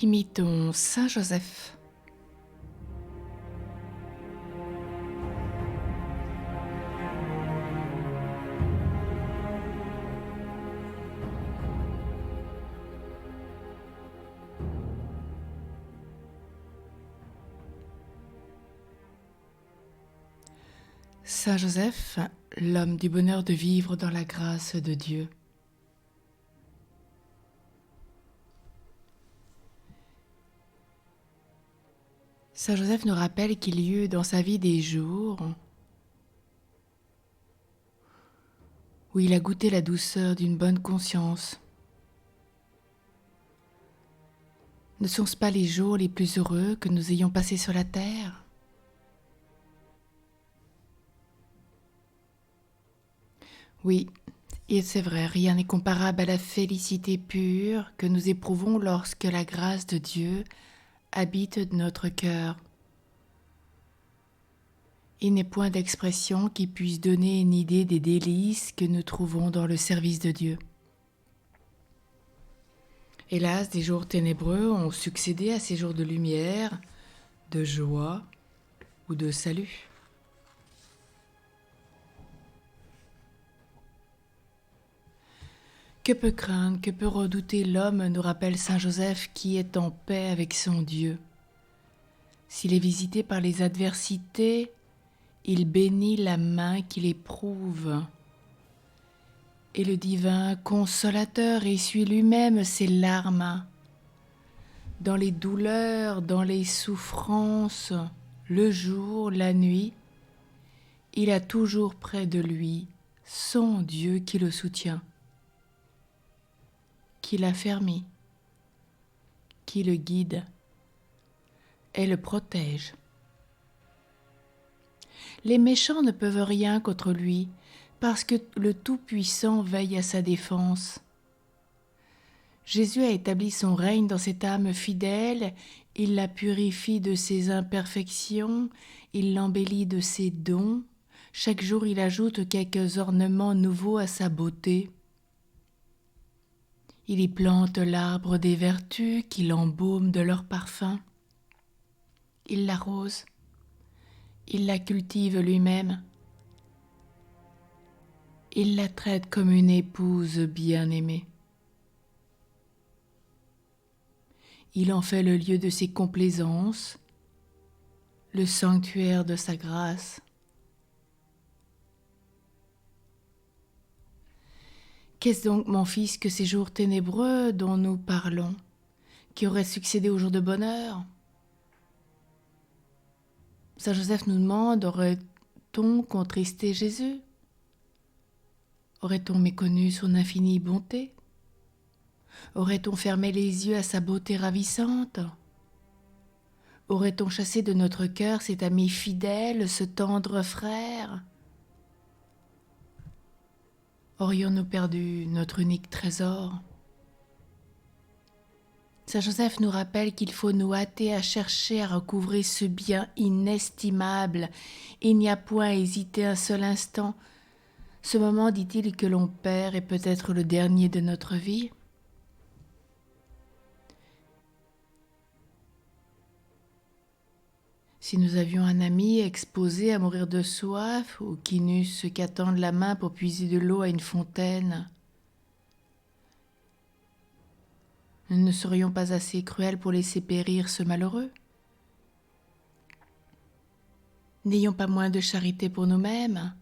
Imitons Saint Joseph. Saint Joseph, l'homme du bonheur de vivre dans la grâce de Dieu. Saint Joseph nous rappelle qu'il y eut dans sa vie des jours où il a goûté la douceur d'une bonne conscience. Ne sont-ce pas les jours les plus heureux que nous ayons passés sur la terre ? Oui, et c'est vrai, rien n'est comparable à la félicité pure que nous éprouvons lorsque la grâce de Dieu habite notre cœur. Il n'est point d'expression qui puisse donner une idée des délices que nous trouvons dans le service de Dieu. Hélas, des jours ténébreux ont succédé à ces jours de lumière, de joie ou de salut. Que peut craindre, que peut redouter l'homme, nous rappelle saint Joseph, qui est en paix avec son Dieu. S'il est visité par les adversités, il bénit la main qu'il éprouve. Et le divin consolateur essuie lui-même ses larmes. Dans les douleurs, dans les souffrances, le jour, la nuit, il a toujours près de lui son Dieu qui le soutient, qui l'affermit, qui le guide et le protège. Les méchants ne peuvent rien contre lui, parce que le Tout-Puissant veille à sa défense. Jésus a établi son règne dans cette âme fidèle, il la purifie de ses imperfections, il l'embellit de ses dons, chaque jour il ajoute quelques ornements nouveaux à sa beauté. Il y plante l'arbre des vertus qu'il embaume de leur parfum. Il l'arrose, il la cultive lui-même. Il la traite comme une épouse bien-aimée. Il en fait le lieu de ses complaisances, le sanctuaire de sa grâce. Qu'est-ce donc, mon fils, que ces jours ténébreux dont nous parlons, qui auraient succédé aux jours de bonheur ? Saint Joseph nous demande, aurait-on contristé Jésus ? Aurait-on méconnu son infinie bonté ? Aurait-on fermé les yeux à sa beauté ravissante ? Aurait-on chassé de notre cœur cet ami fidèle, ce tendre frère ? Aurions-nous perdu notre unique trésor ? Saint Joseph nous rappelle qu'il faut nous hâter à chercher à recouvrer ce bien inestimable. Il n'y a point à hésiter un seul instant. Ce moment, dit-il, que l'on perd est peut-être le dernier de notre vie. Si nous avions un ami exposé à mourir de soif ou qui n'eût qu'à tendre la main pour puiser de l'eau à une fontaine, nous ne serions pas assez cruels pour laisser périr ce malheureux. N'ayons pas moins de charité pour nous-mêmes.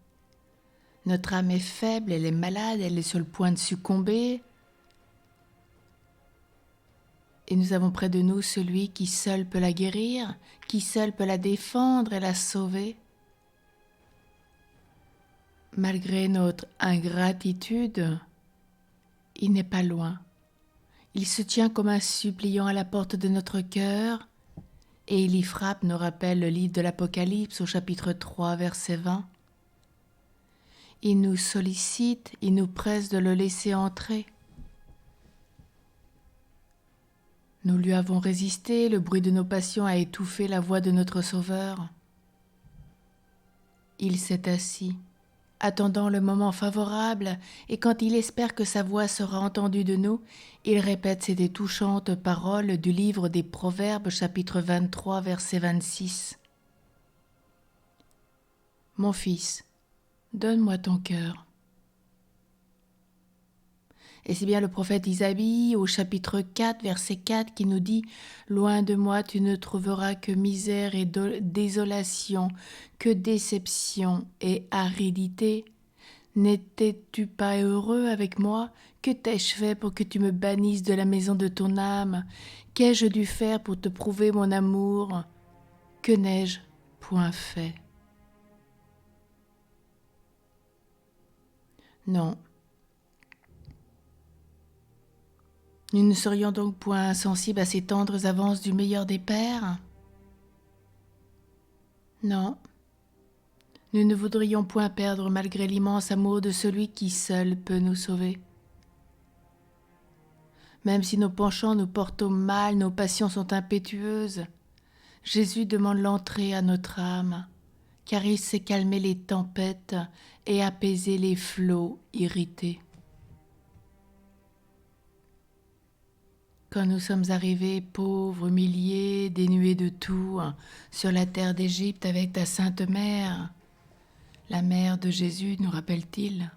Notre âme est faible, elle est malade, elle est sur le point de succomber. Et nous avons près de nous celui qui seul peut la guérir, qui seul peut la défendre et la sauver. Malgré notre ingratitude, il n'est pas loin. Il se tient comme un suppliant à la porte de notre cœur et il y frappe, nous rappelle le livre de l'Apocalypse au chapitre 3, verset 20. Il nous sollicite, il nous presse de le laisser entrer. Nous lui avons résisté, le bruit de nos passions a étouffé la voix de notre Sauveur. Il s'est assis, attendant le moment favorable, et quand il espère que sa voix sera entendue de nous, il répète ces touchantes paroles du livre des Proverbes, chapitre 23, verset 26. Mon fils, donne-moi ton cœur. Et c'est bien le prophète Isaïe au chapitre 4, verset 4 qui nous dit « Loin de moi tu ne trouveras que misère et désolation, que déception et aridité. N'étais-tu pas heureux avec moi? Que t'ai-je fait pour que tu me bannisses de la maison de ton âme? Qu'ai-je dû faire pour te prouver mon amour? Que n'ai-je point fait? » Non. Nous ne serions donc point insensibles à ces tendres avances du meilleur des pères? Non. Nous ne voudrions point perdre malgré l'immense amour de celui qui seul peut nous sauver. Même si nos penchants nous portent au mal, nos passions sont impétueuses, Jésus demande l'entrée à notre âme, car il sait calmer les tempêtes et apaiser les flots irrités. Quand nous sommes arrivés, pauvres, humiliés, dénués de tout, sur la terre d'Égypte avec ta sainte mère, la mère de Jésus, nous rappelle-t-il,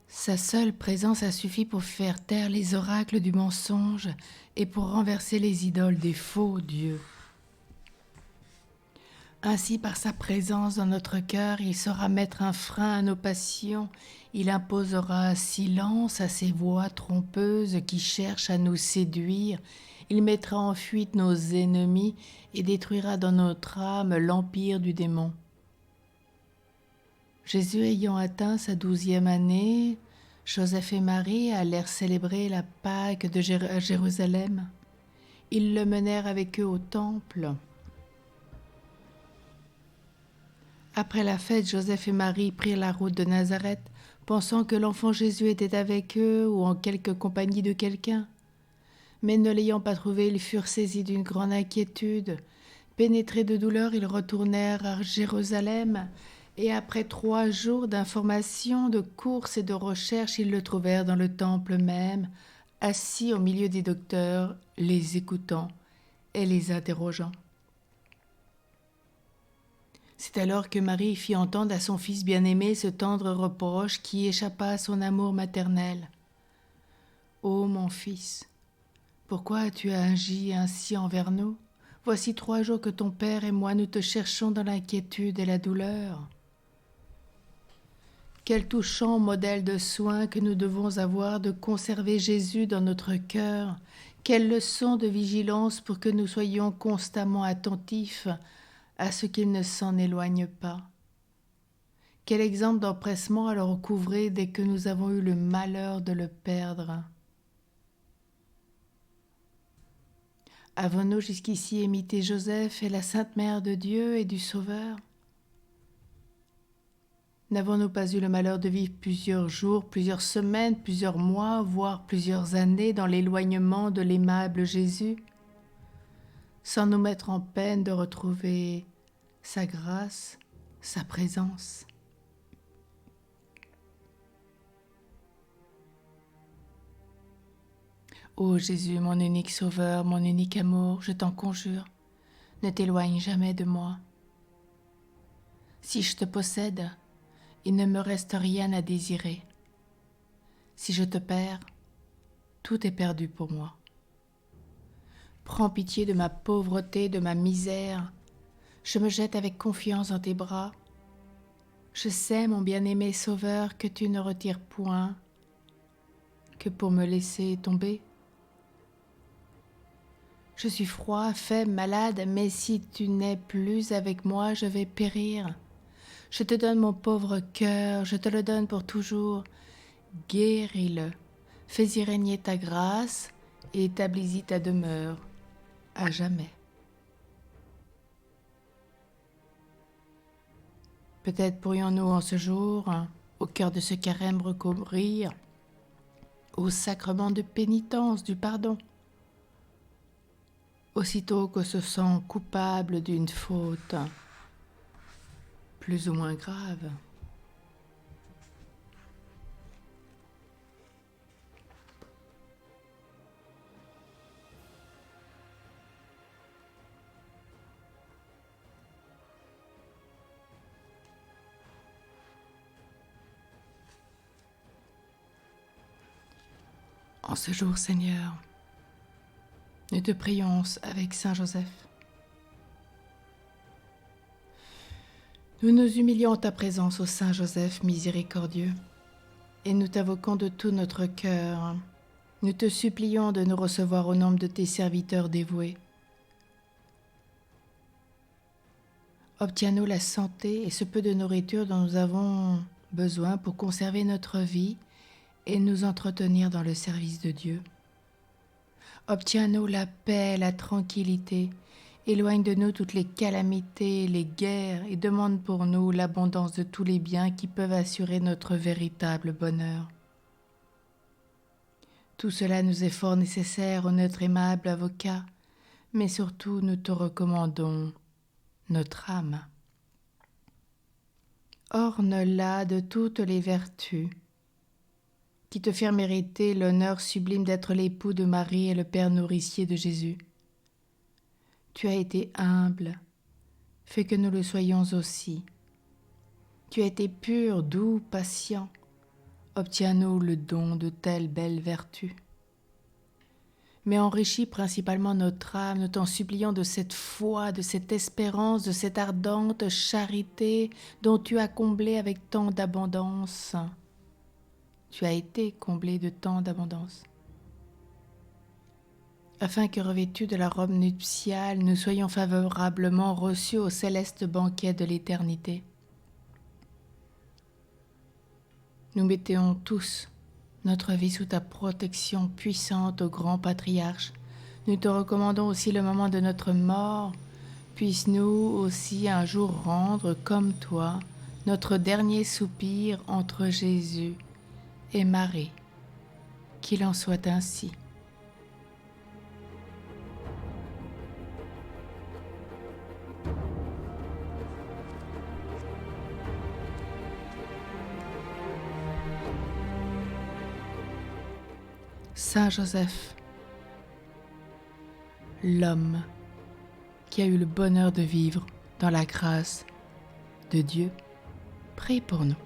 sa seule présence a suffi pour faire taire les oracles du mensonge et pour renverser les idoles des faux dieux. Ainsi, par sa présence dans notre cœur, il saura mettre un frein à nos passions, il imposera silence à ces voix trompeuses qui cherchent à nous séduire, il mettra en fuite nos ennemis et détruira dans notre âme l'empire du démon. Jésus ayant atteint sa 12e année, Joseph et Marie allèrent célébrer la Pâque de Jérusalem. Ils le menèrent avec eux au temple. Après la fête, Joseph et Marie prirent la route de Nazareth, pensant que l'enfant Jésus était avec eux ou en quelque compagnie de quelqu'un. Mais ne l'ayant pas trouvé, ils furent saisis d'une grande inquiétude. Pénétrés de douleur, ils retournèrent à Jérusalem, et après 3 jours d'informations, de courses et de recherches, ils le trouvèrent dans le temple même, assis au milieu des docteurs, les écoutant et les interrogeant. C'est alors que Marie fit entendre à son fils bien-aimé ce tendre reproche qui échappa à son amour maternel. « Ô mon fils, pourquoi as-tu agi ainsi envers nous? Voici 3 jours que ton père et moi nous te cherchons dans l'inquiétude et la douleur. » Quel touchant modèle de soin que nous devons avoir de conserver Jésus dans notre cœur. Quelle leçon de vigilance pour que nous soyons constamment attentifs à ce qu'il ne s'en éloigne pas. Quel exemple d'empressement à le recouvrer dès que nous avons eu le malheur de le perdre. Avons-nous jusqu'ici imité Joseph et la Sainte Mère de Dieu et du Sauveur? N'avons-nous pas eu le malheur de vivre plusieurs jours, plusieurs semaines, plusieurs mois, voire plusieurs années dans l'éloignement de l'aimable Jésus, sans nous mettre en peine de retrouver sa grâce, sa présence? Ô Jésus, mon unique Sauveur, mon unique amour, je t'en conjure, ne t'éloigne jamais de moi. Si je te possède, il ne me reste rien à désirer. Si je te perds, tout est perdu pour moi. Prends pitié de ma pauvreté, de ma misère. Je me jette avec confiance dans tes bras. Je sais, mon bien-aimé Sauveur, que tu ne retires point que pour me laisser tomber. Je suis froid, faible, malade, mais si tu n'es plus avec moi, je vais périr. Je te donne mon pauvre cœur, je te le donne pour toujours. Guéris-le, fais-y régner ta grâce et établis-y ta demeure à jamais. Peut-être pourrions-nous en ce jour, au cœur de ce carême, recourir au sacrement de pénitence, du pardon. Aussitôt qu'on se sent coupable d'une faute plus ou moins grave, En ce jour, Seigneur, nous te prions avec Saint Joseph. Nous nous humilions en ta présence, ô Saint Joseph miséricordieux, et nous t'invoquons de tout notre cœur. Nous te supplions de nous recevoir au nombre de tes serviteurs dévoués. Obtiens-nous la santé et ce peu de nourriture dont nous avons besoin pour conserver notre vie et nous entretenir dans le service de Dieu. Obtiens-nous la paix, la tranquillité. Éloigne de nous toutes les calamités, les guerres et demande pour nous l'abondance de tous les biens qui peuvent assurer notre véritable bonheur. Tout cela nous est fort nécessaire, ô notre aimable avocat, mais surtout nous te recommandons notre âme. Orne-la de toutes les vertus qui te firent mériter l'honneur sublime d'être l'époux de Marie et le père nourricier de Jésus. Tu as été humble, fais que nous le soyons aussi. Tu as été pur, doux, patient, obtiens-nous le don de telles belles vertus. Mais enrichis principalement notre âme, nous t'en supplions de cette foi, de cette espérance, de cette ardente charité dont tu as comblé avec tant d'abondance. Tu as été comblé de tant d'abondance. Afin que revêtus de la robe nuptiale, nous soyons favorablement reçus au céleste banquet de l'éternité. Nous mettons tous notre vie sous ta protection puissante, ô grand patriarche. Nous te recommandons aussi le moment de notre mort. Puisse-nous aussi un jour rendre, comme toi, notre dernier soupir entre Jésus et Marie. Qu'il en soit ainsi. Saint Joseph, l'homme qui a eu le bonheur de vivre dans la grâce de Dieu, prie pour nous.